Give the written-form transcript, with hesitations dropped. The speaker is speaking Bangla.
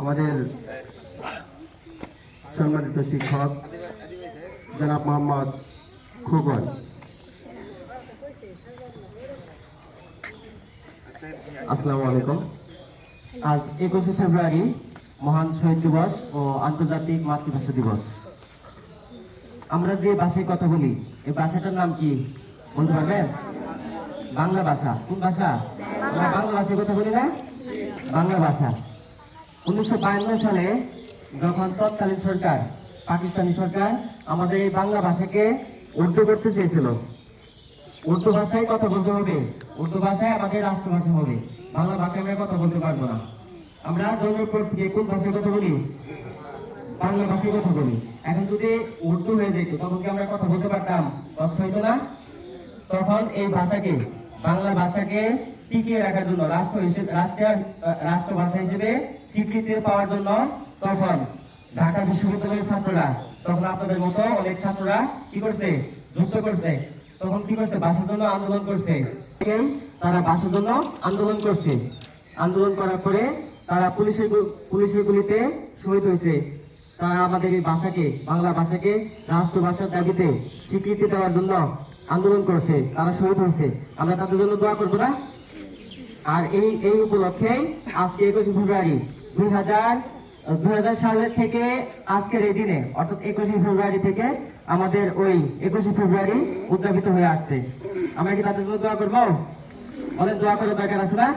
আমাদের সম্মানিত শিক্ষক জনাব মোহাম্মদ খোকন। আসসালামু আলাইকুম। আজ 21শে ফেব্রুয়ারি মহান শহীদ দিবস ও আন্তর্জাতিক মাতৃভাষা দিবস। আমরা যে ভাষায় কথা বলি এই ভাষাটার নাম কি বলতে পারবেন? বাংলা ভাষা। কোন ভাষা? আমরা বাংলা ভাষায় কথা বলি না? বাংলা ভাষা। 1952 সালে যখন তৎকালীন সরকার পাকিস্তানি সরকার আমাদের এই বাংলা ভাষাকে উর্দু করতে চেয়েছিল, উর্দু ভাষায় কথা বলতে হবে, উর্দু ভাষায় আমাদের রাষ্ট্রভাষা হবে, বাংলা ভাষায় আমরা কথা বলতে পারবো না। আমরা জন্মের পর থেকে কোন ভাষায় কথা বলি? বাংলা ভাষায় কথা বলি। এখন যদি উর্দু হয়ে যেত তখন কি আমরা কথা বলতে পারতাম? কষ্ট হইতো না? তখন এই ভাষাকে, বাংলা ভাষাকে টিকিয়ে রাখার জন্য রাষ্ট্রভাষা হিসেবে স্বীকৃতি পাওয়ার জন্য তখন ঢাকা বিশ্ববিদ্যালয়ের ছাত্ররা, তখন আপনাদের মতো অনেক ছাত্ররা কি করছে? যুক্ত করছে। তখন কি করছে? ভাষার জন্য আন্দোলন করছে। তারা ভাষার জন্য আন্দোলন করছে। আন্দোলন করার পরে তারা পুলিশের গুলিতে শহীদ হয়েছে। তারা আমাদের এই ভাষাকে, বাংলা ভাষাকে রাষ্ট্রভাষার দাবিতে স্বীকৃতি দেওয়ার জন্য আন্দোলন করছে, তারা শহীদ হয়েছে। আমরা তাদের জন্য দোয়া করবো না? আর এই উপলক্ষে আজকে 21শে ফেব্রুয়ারি 2000 সালের থেকে আজকের এই দিনে অর্থাৎ 21শে ফেব্রুয়ারি থেকে আমাদের ওই 21শে ফেব্রুয়ারি উদযাপিত হয়ে আসছে। আমরা কি তাদের জন্য দোয়া করবো? বলেন, দোয়া করার দরকার আছে না?